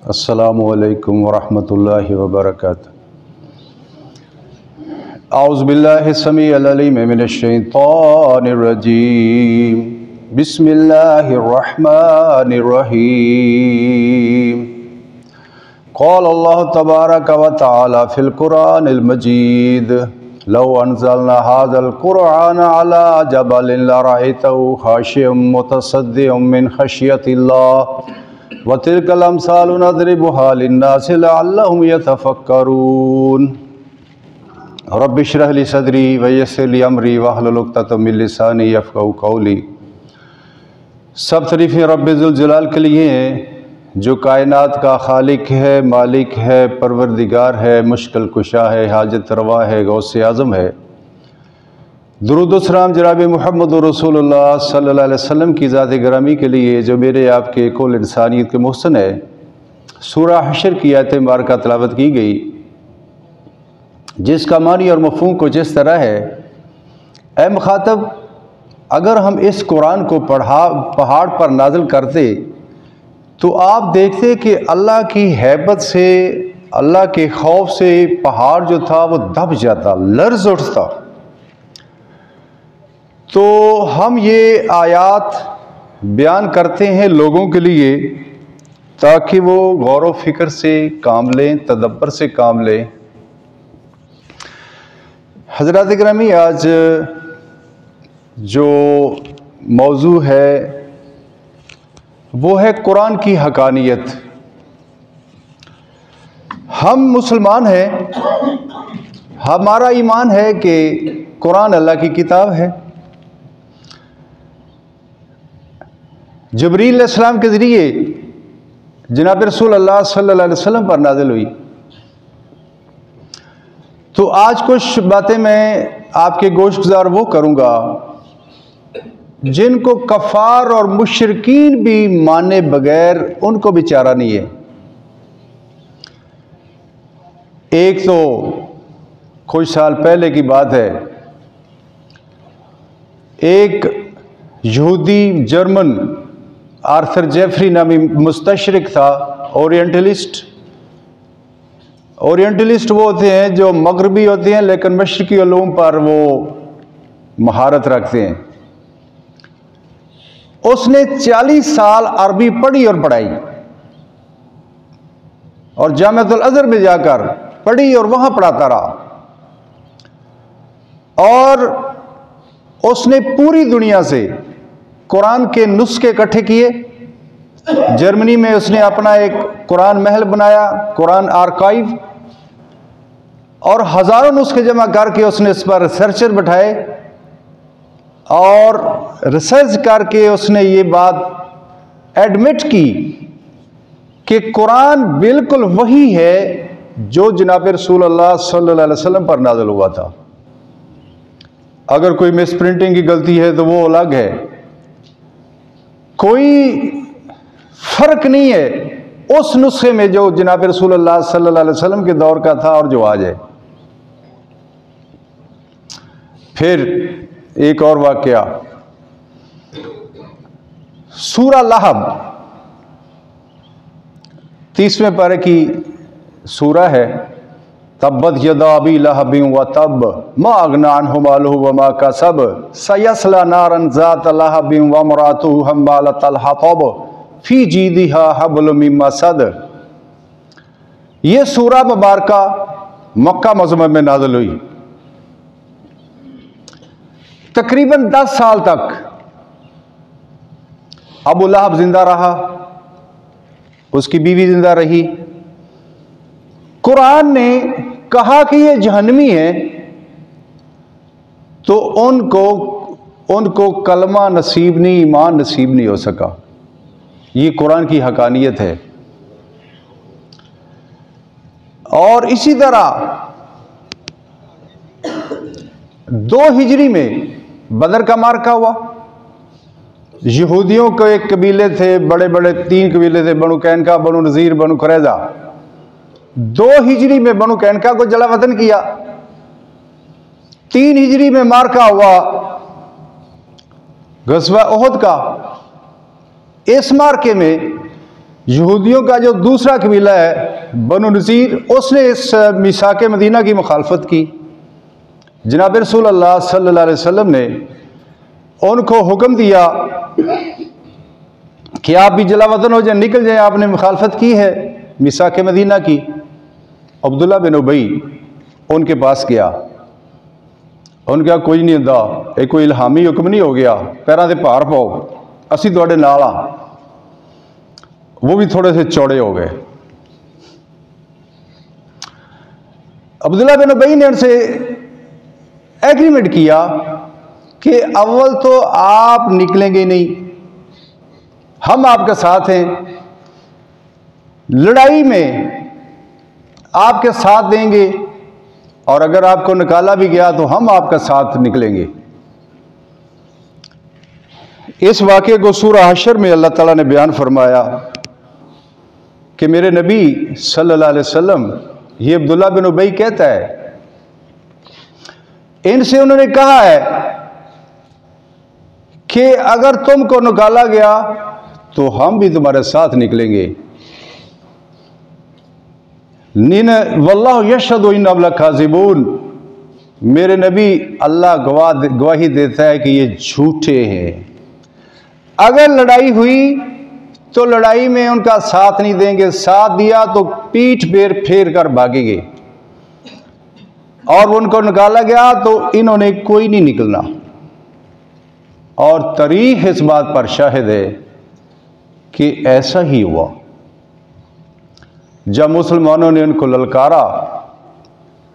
अस्सलामु अलैकुम वरहमतुल्लाहि वबरकातुहू। औज़ु बिल्लाहि समीइल अलीम मिनश्शैतानिर रजीम। बिस्मिल्लाहिर रहमानिर रहीम। क़ाल अल्लाहु तबारक व तआला फ़िल क़ुरआनिल मजीद लौ अनज़लना हाज़ल क़ुरआन अला जबलिन लरअयतहु ख़ाशिअम मुतसद्दिअम मिन ख़श्यतिल्लाह व तिल्कल अम्सालु नज़रिबुहा लिन्नासि लअल्लहुम यतफ़क्करून। रब्बि इश्रह ली सदरी व यस्सिर ली अमरी वहलुल उक़दतम मिन लिसानी यफ़क़हू क़ौली। सब तरीफ़ें रब्बे ज़ुल जलाल के लिए हैं जो कायनात का खालिक है, मालिक है, परवरदिगार है, मुश्किल कुशा है, हाजत रवा है, गौसे आज़म है। दुरूद व सलाम जनाब मुहम्मद रसूलुल्लाह सल्लल्लाहु अलैहि वसल्लम की ज़ात गिरामी के लिए जो मेरे आपके कुल इंसानियत के मोहसिन है। सूरा हशर की आयत मुबारका तिलावत की गई जिसका मानी और मफ़हूम कुछ इस तरह है। ऐ मुखातब, अगर हम इस कुरान को पहाड़ पर नाज़िल करते तो आप देखते कि अल्लाह की हैबत से, अल्लाह के खौफ से पहाड़ जो था वो दब जाता, लर्ज़ उठता। तो हम ये आयात बयान करते हैं लोगों के लिए ताकि वो गौर व फिक्र से काम लें, तदब्बर से काम लें। हज़रात गिरामी, आज जो मौजू है वो है कुरान की हकानियत। हम मुसलमान हैं, हमारा ईमान है कि कुरान अल्लाह की किताब है। जिब्रील अलैहिस्सलाम के ज़रिए जनाब रसूल अल्लाह सल्लल्लाहु अलैहि वसल्लम पर नाज़िल हुई। तो आज कुछ बातें मैं आपके गोशगुजार वो करूँगा जिनको कफ़ार और मुशरिकीन भी माने बगैर उनको भी चारा नहीं है। एक तो कुछ साल पहले की बात है, एक यहूदी जर्मन आर्थर जेफरी नामी मुस्तशरिक था, ओरिएंटलिस्ट। ओरिएंटलिस्ट वो होते हैं जो मगरबी होते हैं लेकिन मशरकी उलूम पर वो महारत रखते हैं। उसने 40 साल अरबी पढ़ी और पढ़ाई और जामिअतुल अज़हर में जाकर पढ़ी और वहां पढ़ाता रहा। और उसने पूरी दुनिया से कुरान के नुस्खे इकट्ठे किए। जर्मनी में उसने अपना एक कुरान महल बनाया, कुरान आर्काइव, और हज़ारों नुस्खे जमा करके उसने इस पर रिसर्चर बैठाए और रिसर्च करके उसने ये बात एडमिट की कि कुरान बिल्कुल वही है जो जनाब रसूलुल्लाह सल्लल्लाहु अलैहि वसल्लम पर नाज़िल हुआ था। अगर कोई मिस प्रिंटिंग की गलती है तो वो अलग है, कोई फर्क नहीं है उस नुस्खे में जो जनाब रसूलुल्लाह सल्लल्लाहु अलैहि वसल्लम के दौर का था और जो आज है। फिर एक और वाकया, सूरा लहब 30वें पारे की सूरा है। तब्बत यदा अबी लहबिन व तब मा अगना अन्हु मालुहु व मा कसब सयस्ला नारन ज़ात लहबिन व इम्राअतुहु हम्मालतल हतब फी जीदिहा हब्लुम मिन मसद। ये सूरा मुबारका मक्का मुअज़्ज़मा में नाज़िल हुई। तकरीबन 10 साल तक अबू लहब जिंदा रहा, उसकी बीवी जिंदा रही। कुरान ने कहा कि ये जहन्नमी है तो उनको कलमा नसीब नहीं, ईमान नसीब नहीं हो सका। ये कुरान की हकानियत है। और इसी तरह 2 हिजरी में बदर का मार्का हुआ। यहूदियों के एक कबीले थे, बड़े बड़े 3 कबीले थे, बनु कैनका, बनु नज़ीर, बनु कुरैज़ा। 2 हिजरी में बनु कैनका को जला वतन किया। 3 हिजरी में मार्का हुआ गज़वा उहद का। इस मार्के में यहूदियों का जो दूसरा कबीला है बनु नज़ीर, उसने इस मीसाक मदीना की मुखालफत की। जनाब रसूल अल्लाह सल्लल्लाहु अलैहि वसल्लम ने उनको हुक्म दिया कि आप भी जलावतन हो जाए, निकल जाए, आपने मुखालफत की है मीसाक मदीना की। अब्दुल्ला बिन उबई उनके पास गया, उनका कोई नहीं होंदा, ये कोई इल्हामी हुक्म नहीं हो गया, पैरों से भार पाओ, असी तुहाडे नाल आ। वो भी थोड़े से चौड़े हो गए। अब्दुल्ला बिन उबई ने उनसे एग्रीमेंट किया कि अव्वल तो आप निकलेंगे नहीं, हम आपके साथ हैं, लड़ाई में आपके साथ देंगे, और अगर आपको निकाला भी गया तो हम आपका साथ निकलेंगे। इस वाक़े को सूरह हशर में अल्लाह ताला ने बयान फरमाया कि मेरे नबी सल्लल्लाहु अलैहि वसल्लम, ये अब्दुल्ला बिन उबई कहता है, इनसे उन्होंने कहा है कि अगर तुमको निकाला गया तो हम भी तुम्हारे साथ निकलेंगे। वल्लाहु यशहदु इन्नहुम लकाज़िबून, मेरे नबी अल्लाह गवाही देता है कि ये झूठे हैं। अगर लड़ाई हुई तो लड़ाई में उनका साथ नहीं देंगे, साथ दिया तो पीठ फेर कर भागेंगे, और उनको निकाला गया तो इन्होंने कोई नहीं निकलना। और तारीख इस बात पर शाहिद है कि ऐसा ही हुआ। जब मुसलमानों ने उनको ललकारा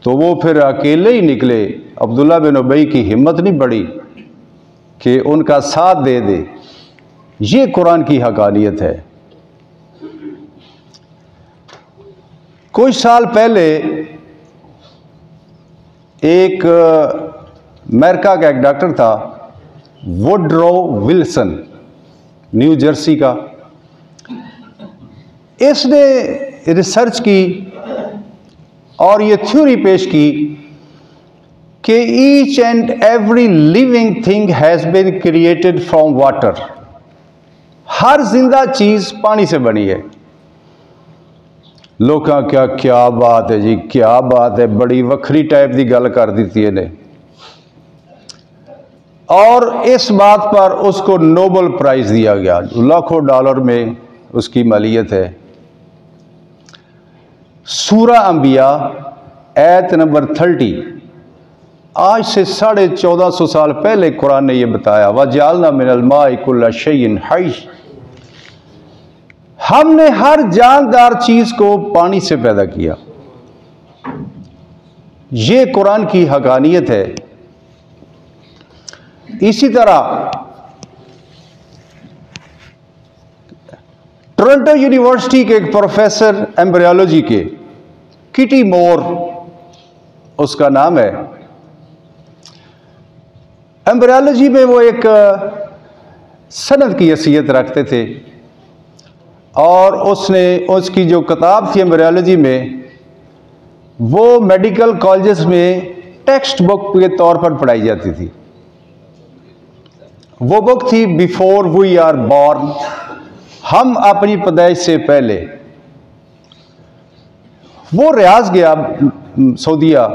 तो वो फिर अकेले ही निकले। अब्दुल्ला बिन उबई की हिम्मत नहीं बढ़ी कि उनका साथ दे दे। ये कुरान की हकानियत है। कुछ साल पहले एक अमेरिका का एक डॉक्टर था, वुडरो विल्सन, न्यू जर्सी का। इसने रिसर्च की और ये थ्योरी पेश की कि each and every living thing has been created from water. हर जिंदा चीज पानी से बनी है। लोग क्या बात है जी, क्या बात है, बड़ी वक्री टाइप की गल कर दी थी इन्हें। और इस बात पर उसको नोबल प्राइज दिया गया, लाखों डॉलर में उसकी मालियत है। सूरा अंबिया आयत नंबर 30, आज से 1450 साल पहले कुरान ने यह बताया, वजअलना मिनल माइ कुल्ला शैइन हय्य, हमने हर जानदार चीज को पानी से पैदा किया। ये कुरान की हकानियत है। इसी तरह टोरंटो यूनिवर्सिटी के एक प्रोफेसर एम्ब्रियोलॉजी के, किटी मोर उसका नाम है, एम्ब्रियोलॉजी में वो एक सनद की हैसियत रखते थे, और उसकी जो किताब थी एम्ब्रियोलॉजी में, वो मेडिकल कॉलेजेस में टेक्स्ट बुक के तौर पर पढ़ाई जाती थी। वो बुक थी बिफोर वी आर बॉर्न, हम अपनी पैदाइश से पहले। वो रियाज गया सऊदीया,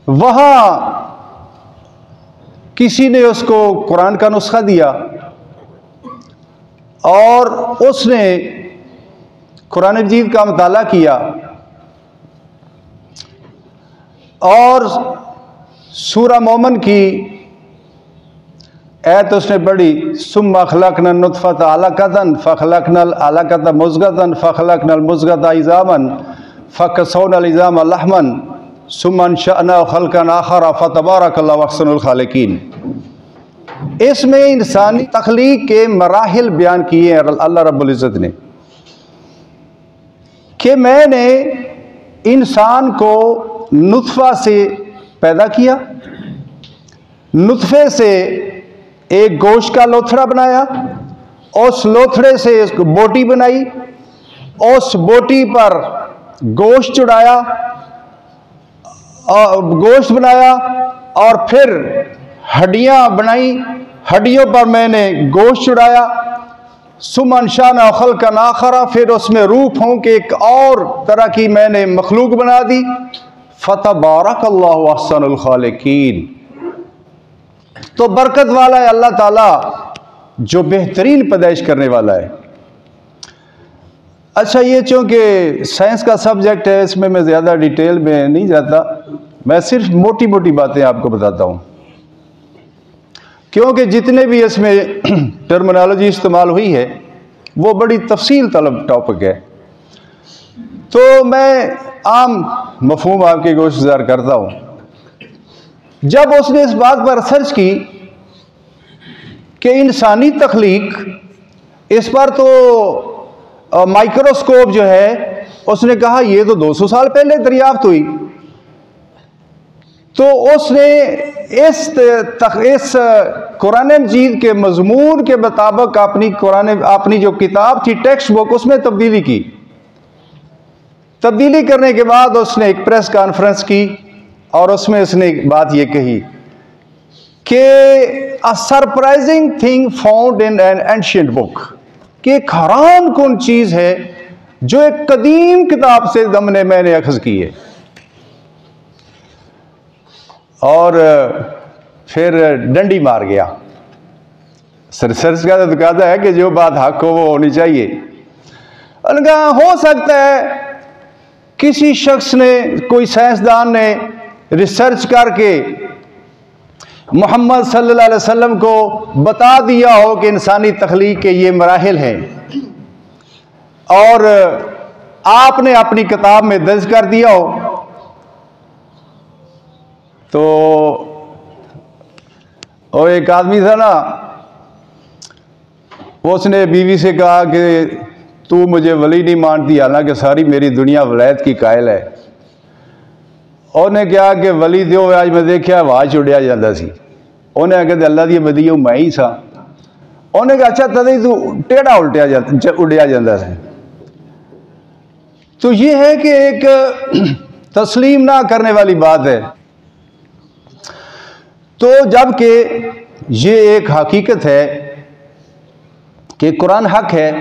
वहां किसी ने उसको कुरान का नुस्खा दिया और उसने कुरान मजीद का मुताला किया और सूरा मोमिन की ऐत उसने पढ़ी, सुम्मा खलकना नुत्फत अलकतन फखलकनल अलकत मुज़गतन फखलकनल मुज़गत इज़ामन फकसौनल इज़ाम लहमन सुम्मा अंशअना खल्कन आखर फतबारकल्लाहु अहसनुल खालिकीन। इसमें इंसानी तख्लीक के मराहिल बयान किए हैं अल्लाह रब्बुल इज़्ज़त ने, कि मैंने इंसान को नुत्फा से पैदा किया, नुत्फे से एक गोश्त का लोथड़ा बनाया, उस लोथड़े से इसको बोटी बनाई, उस बोटी पर गोश्त चढ़ाया और गोश्त बनाया, और फिर हड्डियां बनाई, हड्डियों पर मैंने गोश्त चढ़ाया, सुमन शाना खल्कन आखरा, फिर उसमें रूह फूंक एक और तरह की मैंने मखलूक बना दी। फतबारकल्लाहु अहसनुल खालिकीन, तो बरकत वाला है अल्लाह ताला जो बेहतरीन पैदाइश करने वाला है। अच्छा, ये चूँकि साइंस का सब्जेक्ट है, इसमें मैं ज़्यादा डिटेल में नहीं जाता, मैं सिर्फ मोटी मोटी बातें आपको बताता हूँ, क्योंकि जितने भी इसमें टर्मिनोलॉजी इस्तेमाल हुई है वो बड़ी तफसील तलब टॉपिक है। तो मैं आम मफहूम आपके गुज़ार करता हूँ। जब उसने इस बात पर रिसर्च की कि इंसानी तख्लीक, इस पर तो माइक्रोस्कोप जो है उसने कहा ये तो 200 साल पहले दरियाफ्त हुई। तो उसने इस कुरान मजीद के मजमून के मुताबिक अपनी जो किताब थी टेक्स्ट बुक, उसमें तब्दीली की। तब्दीली करने के बाद उसने एक प्रेस कॉन्फ्रेंस की और उसमें उसने एक बात ये कही कि अ surprising thing found in an ancient book, कि एक हैरान कुन चीज़ है जो एक कदीम किताब से मैंने अखज़ की है। और फिर डंडी मार गया। रिसर्च का तो कहता है कि जो बात हक हो वो होनी चाहिए। उनका हो सकता है किसी शख्स ने, कोई साइंसदान ने रिसर्च करके मोहम्मद सल्लल्लाहु अलैहि वसल्लम को बता दिया हो कि इंसानी तख्लीक के ये मराहिल हैं, और आपने अपनी किताब में दर्ज कर दिया हो। तो वो एक आदमी था ना, उसने बीवी से कहा कि तू मुझे वली नहीं मानती, हालांकि सारी मेरी दुनिया वलायत की कायल है। उन्हें कहा कि वली दो आज मैं देखा आवाज़ उड़िया जाता सी। उन्हें आके अल्लाह दी बदी हूँ मैं ही सा। उन्हें कहा अच्छा तद ही तू टेढ़ा उड़िया जाता है। तो ये है कि एक तस्लीम ना करने वाली बात है। तो जबकि ये एक हकीकत है कि कुरान हक है,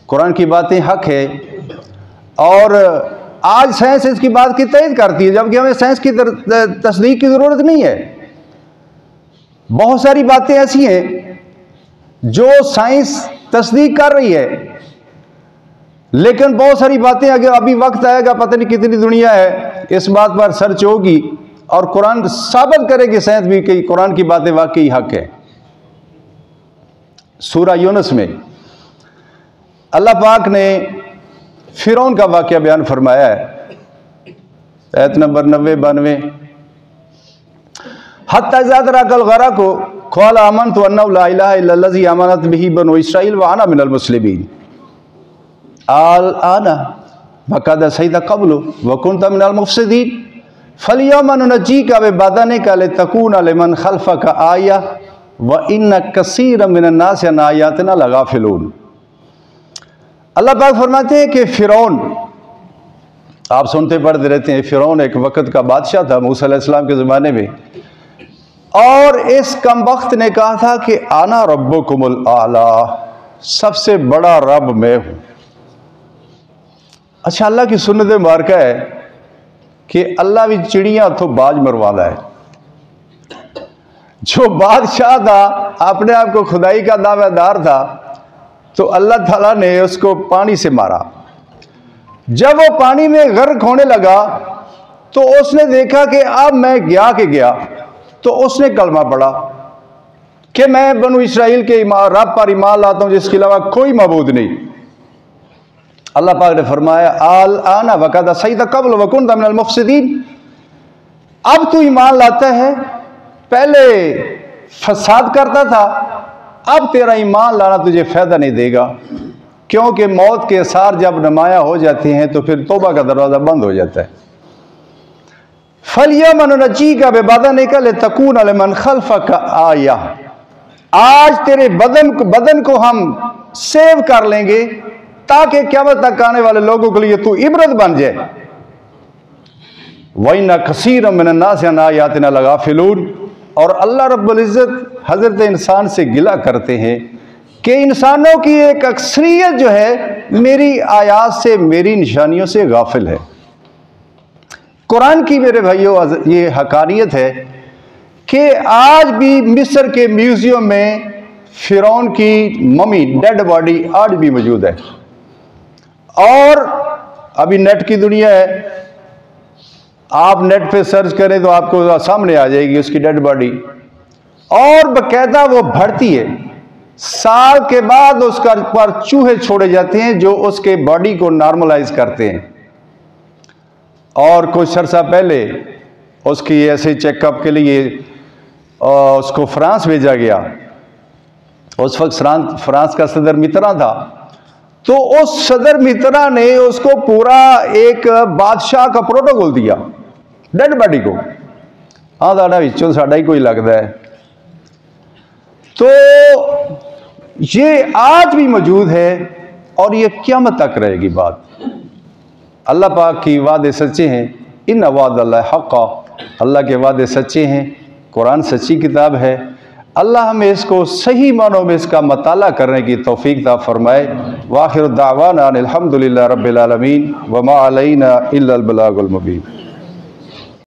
कुरान की बातें हक है, और आज साइंस इसकी बात की तइद करती है, जबकि हमें साइंस की तस्दीक की ज़रूरत नहीं है। बहुत सारी बातें ऐसी हैं जो साइंस तस्दीक कर रही है, लेकिन बहुत सारी बातें अगर अभी वक्त आएगा, पता नहीं कितनी दुनिया है, इस बात पर सर्च होगी और कुरान साबित करेगी साइंस भी कि कुरान की बातें वाकई हक है। सूरा यूनुस में अल्लाह पाक ने फिरौन का वाक़या बयान फरमाया है, आयत नंबर 90-92। हत्ता इज़ा अदरकल गरक़ क़ाल आमनतु अन्नहु ला इलाहा इल्लल्लज़ी आमनत बिही बनु इस्राईल व अना मिनल मुस्लिमीन अल आना वक़द सईद क़ब्लु व कुन्त मिनल मुफ़सिदीन फल्यौमा नुनज्जीका बिबदनिका लितकूना लिमन खल्फ़का आया व इन्न कसीरम मिनन नासि अन आयातिना लगाफिलून। अल्लाह पाक फरमाते हैं कि फिरौन, आप सुनते पढ़ते रहते हैं, फिरौन एक वक़्त का बादशाह था मूसा अलैहिस्सलाम के ज़माने में, और इस कमबख्त ने कहा था कि आना रब्बुकुमुल आला, सबसे बड़ा रब मैं हूँ। अच्छा, अल्लाह की सुन्नत मुबारका है कि अल्लाह भी चिड़ियाँ तो बाज मरवाना है। जो बादशाह था अपने आप को खुदाई का दावेदार था, तो अल्लाह ताला ने उसको पानी से मारा। जब वो पानी में गर्क होने लगा तो उसने देखा कि अब मैं गया कि गया, तो उसने कलमा पढ़ा कि मैं बनु इस्राइल के रब पर ईमान लाता हूँ जिसके अलावा कोई मबूद नहीं। अल्लाह पाक ने फरमाया आल आना वक़द सईद क़ब्ल व कुन्त मिनल मुफ़सिदीन, अब तू ईमान लाता है, पहले फसाद करता था, अब तेरा ईमान लाना तुझे फ़ायदा नहीं देगा, क्योंकि मौत के आसार जब नुमाया हो जाते हैं तो फिर तौबा का दरवाज़ा बंद हो जाता है। फल्यौमा नुनज्जीका बिबदनिका लितकूना लिमन खल्फ़का आया, आज तेरे बदन को हम सेव कर लेंगे ताकि क़यामत तक आने वाले लोगों के लिए तू इबरत बन जाए। वइन्ना कसीरम मिनन नासि अन आयातिना लगाफिलून, और अल्लाह रब्बुल इज़्ज़त हज़रत इंसान से गिला करते हैं कि इंसानों की एक अक्सरियत जो है मेरी आयात से, मेरी निशानियों से गाफिल है। कुरान की मेरे भाइयों ये हकानियत है कि आज भी मिस्र के म्यूजियम में फिरौन की मम्मी, डेड बॉडी आज भी मौजूद है। और अभी नेट की दुनिया है, आप नेट पे सर्च करें तो आपको सामने आ जाएगी उसकी डेड बॉडी, और बकायदा वो बढ़ती है। साल के बाद उसका पर चूहे छोड़े जाते हैं जो उसके बॉडी को नॉर्मलाइज करते हैं। और कुछ अर्सा पहले उसकी ऐसे चेकअप के लिए उसको फ्रांस भेजा गया। उस वक्त फ्रांस का सदर मित्रा था, तो उस सदर मित्रा ने उसको पूरा एक बादशाह का प्रोटोकॉल दिया डेड बॉडी को। हाँ, साडा विचों साडा ही कोई लगता है। तो ये आज भी मौजूद है और ये क़यामत तक रहेगी बात। अल्लाह पाक की वादे सच्चे हैं, इन वाद अल्लाह हक़्क़ा, अल्लाह के वादे सच्चे हैं। कुरान सच्ची किताब है। अल्लाह हमें इसको सही मानों में इसका मताला करने की तौफीक ता फरमाए। वाखिर दावाना अनिल हम्दुलिल्लाहि रब्बिल आलमीन व मा अलैना इल्लल बलागुल मुबीन।